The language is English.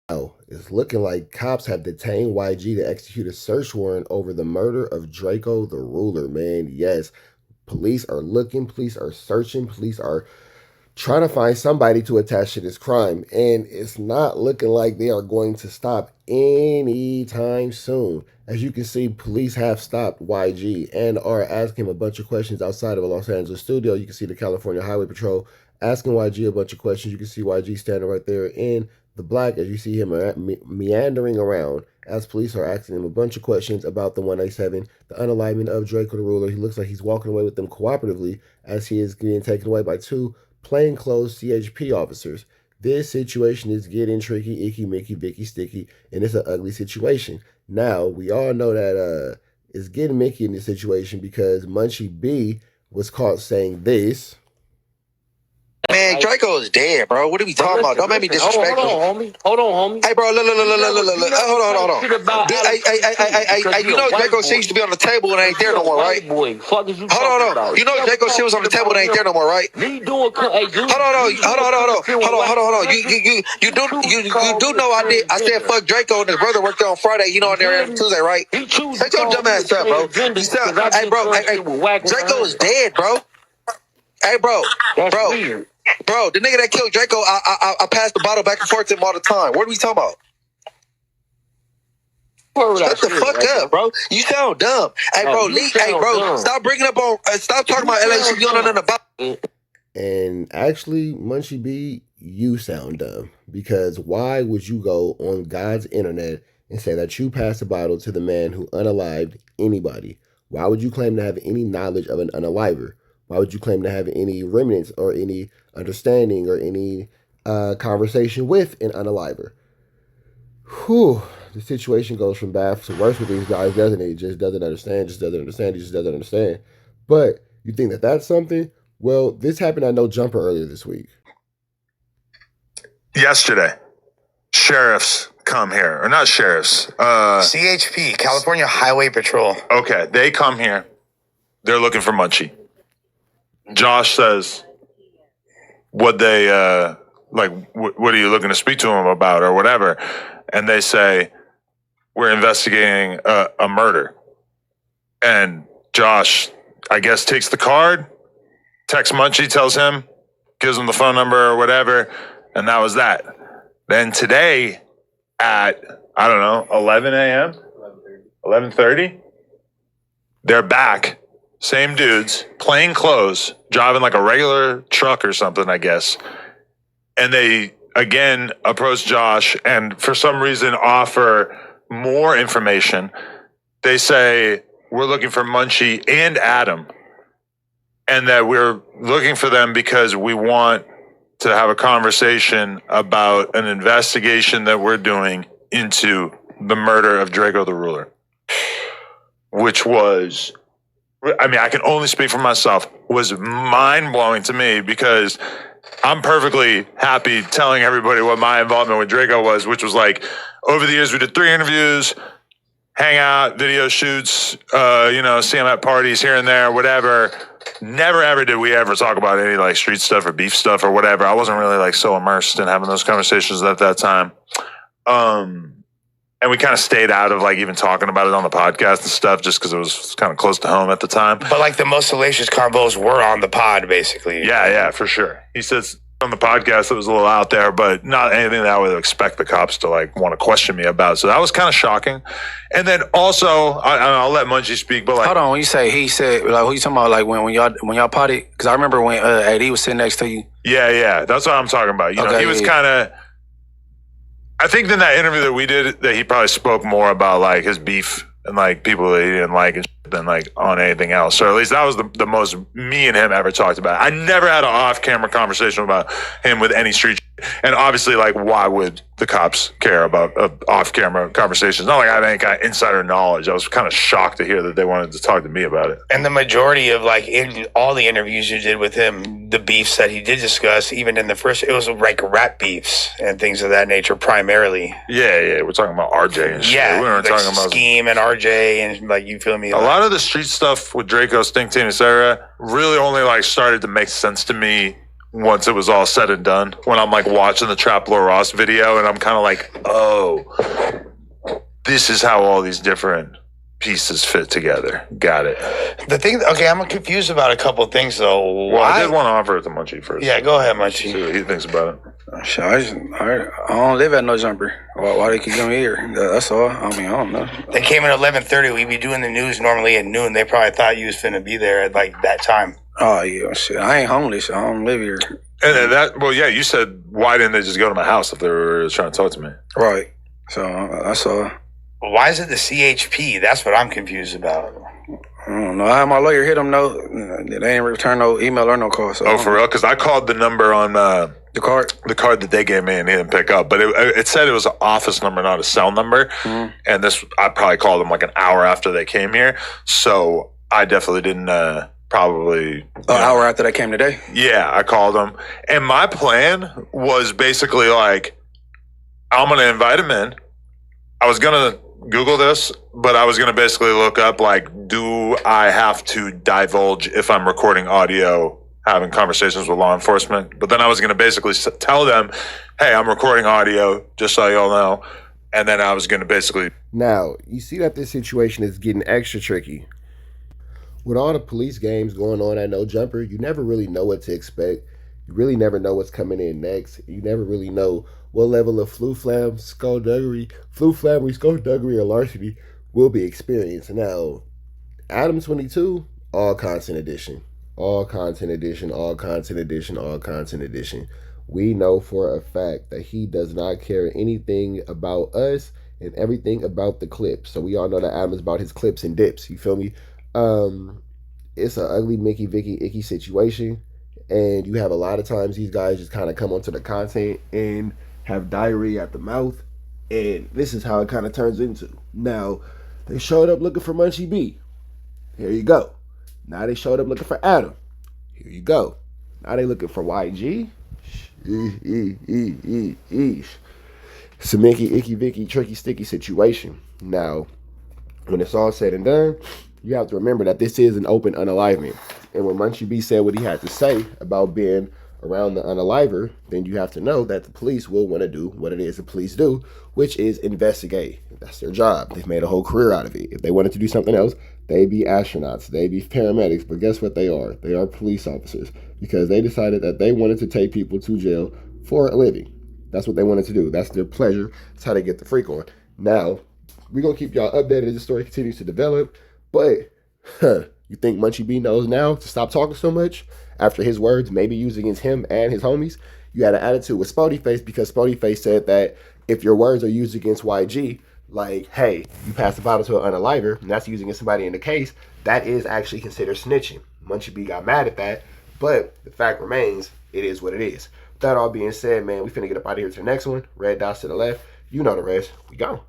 Now, it's looking like cops have detained YG to execute a search warrant over the murder of Draco the Ruler, man. Yes, police are looking, police are searching, police are trying to find somebody to attach to this crime. And it's not looking like they are going to stop anytime soon. As you can see, police have stopped YG and are asking him a bunch of questions outside of a Los Angeles studio. You can see the California Highway Patrol asking YG a bunch of questions. You can see YG standing right there in the black as you see him meandering around as police are asking him a bunch of questions about the 187, the unaliving of Draco the Ruler. He looks like he's walking away with them cooperatively as he is being taken away by two plainclothes CHP officers. This situation is getting tricky, icky, mickey, vicky, sticky, and it's an ugly situation. Now, we all know that it's getting mickey in this situation because Munchie B was caught saying this. Man, Draco is dead, bro. What are we talking about? Don't make me disrespectful. Hold on, homie. Hey, bro, look. Hold on. Hey, you know Draco shit used to be on the table and ain't there no more, right? Fuck is you Hold on. You know Draco shit was on the table and ain't there no more, right? Me doing, hey, dude. Hold on. You do know I did. I said fuck Draco and his brother worked there on Friday. You know on there every Tuesday, right? Shut your dumb ass up, bro. Hey, bro. Draco is dead, bro. Hey, bro. Bro, the nigga that killed Draco, I passed the bottle back and forth to him all the time. What are we talking about? Shut the fuck up, bro. You sound dumb. Hey, bro, stop bringing up on. Stop talking about LA shit you don't know nothing about. And actually, Munchie B, you sound dumb because why would you go on God's internet and say that you passed the bottle to the man who unalived anybody? Why would you claim to have any knowledge of an unaliver? Why would you claim to have any remnants or any understanding or any conversation with an unaliver? Whew. The situation goes from bad to worse with these guys, doesn't it? He just doesn't understand. But you think that that's something? Well, this happened at No Jumper earlier this week. Yesterday, sheriffs come here. Or not sheriffs. CHP, California Highway Patrol. Okay, they come here. They're looking for Munchie. Josh says, what are you looking to speak to him about or whatever? And they say, we're investigating a murder. And Josh, I guess, takes the card, texts Munchie, tells him, gives him the phone number or whatever. And that was that. Then today at, 11 a.m., 11:30, they're back. Same dudes, plain clothes, driving like a regular truck or something, I guess. And they, again, approach Josh and for some reason offer more information. They say, we're looking for Munchie and Adam. And that we're looking for them because we want to have a conversation about an investigation that we're doing into the murder of Draco the Ruler. Which was... I can only speak for myself, was mind-blowing to me because I'm perfectly happy telling everybody what my involvement with Draco was, which was like, over the years, we did 3 interviews, hangout, video shoots, see him at parties here and there, whatever. Never, ever did we ever talk about any like street stuff or beef stuff or whatever. I wasn't really like so immersed in having those conversations at that time. And we kind of stayed out of like even talking about it on the podcast and stuff just because it was kind of close to home at the time. But like the most salacious combos were on the pod, basically. Yeah, for sure. He says on the podcast it was a little out there, but not anything that I would expect the cops to like want to question me about. So that was kind of shocking. And then also, I'll let Munchie speak, but like... Hold on, when you say he said, like, who you talking about, like when y'all potty? Because I remember when AD was sitting next to you. Yeah, that's what I'm talking about. You know, he was kind of... I think in that interview that we did, that he probably spoke more about like his beef and like people that he didn't like and shit than like on anything else. Or at least that was the most me and him ever talked about. I never had an off-camera conversation about him with any street shit. And obviously, like, why would the cops care about off-camera conversations? Not like I have any kind of insider knowledge. I was kind of shocked to hear that they wanted to talk to me about it. And the majority of like in all the interviews you did with him, the beefs that he did discuss, even in the first, it was like rap beefs and things of that nature primarily. Yeah, we're talking about RJ and shit. Yeah, we weren't like talking about Scheme and RJ and like, you feel me? A lot of the street stuff with Draco, Stink Team, etc. really only like started to make sense to me once it was all said and done. When I'm like watching the Trap Lord Ross video and I'm kind of like, oh, this is how all these different pieces fit together. Got it. The thing, okay, I'm confused about a couple of things though. Well, I did want to offer it to Munchie first. Yeah, go ahead, Munchie. See what he thinks about it. Shit, I don't live at no jumper. Why they keep coming here? That's all. I mean, I don't know. They came at 11:30. We be doing the news normally at noon. They probably thought you was finna be there at like that time. Oh yeah, shit. I ain't homeless. I don't live here. And then well, yeah, you said, why didn't they just go to my house if they were trying to talk to me? Right. So that's all. Why is it the CHP? That's what I'm confused about. I don't know. I had my lawyer hit them. No, they ain't return no email or no call. So Oh, for real? Because I called the number on the card. the card that they gave me and he didn't pick up. But it said it was an office number, not a cell number. Mm-hmm. And I probably called them like an hour after they came here. So I definitely didn't probably... An hour after they came today? Yeah, I called them. And my plan was basically like, I'm going to invite him in. I was going to Google this, but I was going to basically look up, like, do I have to divulge if I'm recording audio, having conversations with law enforcement? But then I was going to basically tell them, hey, I'm recording audio, just so y'all know. And then I was going to basically... Now, you see that this situation is getting extra tricky. With all the police games going on at No Jumper, you never really know what to expect. You really never know what's coming in next. You never really know what level of flammery, skullduggery, or larceny will be experienced. Now, Adam 22, all content edition. All content edition, all content edition, all content edition. We know for a fact that he does not care anything about us and everything about the clips. So we all know that Adam is about his clips and dips. You feel me? It's an ugly Mickey, Vicky, icky situation. And you have a lot of times these guys just kind of come onto the content and have diarrhea at the mouth. And this is how it kind of turns into. Now, they showed up looking for Munchie B. Here you go. Now they showed up looking for Adam. Here you go. Now they looking for YG. It's a Mickey, icky, Vicky, tricky, sticky situation. Now, when it's all said and done, you have to remember that this is an open unalivement. And when Munchie B said what he had to say about being around the unaliver, then you have to know that the police will want to do what it is the police do, which is investigate. That's their job. They've made a whole career out of it. If they wanted to do something else, they'd be astronauts, they'd be paramedics, but guess what they are? They are police officers because they decided that they wanted to take people to jail for a living. That's what they wanted to do. That's their pleasure. That's how they get the freak on. Now, we're going to keep y'all updated as the story continues to develop, but you think Munchie B knows now to stop talking so much after his words may be used against him and his homies? You had an attitude with Spody Face because Spody Face said that if your words are used against YG, like, hey, you passed the bottle to an unaliver, and that's using somebody in the case, that is actually considered snitching. Munchie B got mad at that, but the fact remains, it is what it is. With that all being said, man, we finna get up out of here to the next one. Red dots to the left. You know the rest. We gone.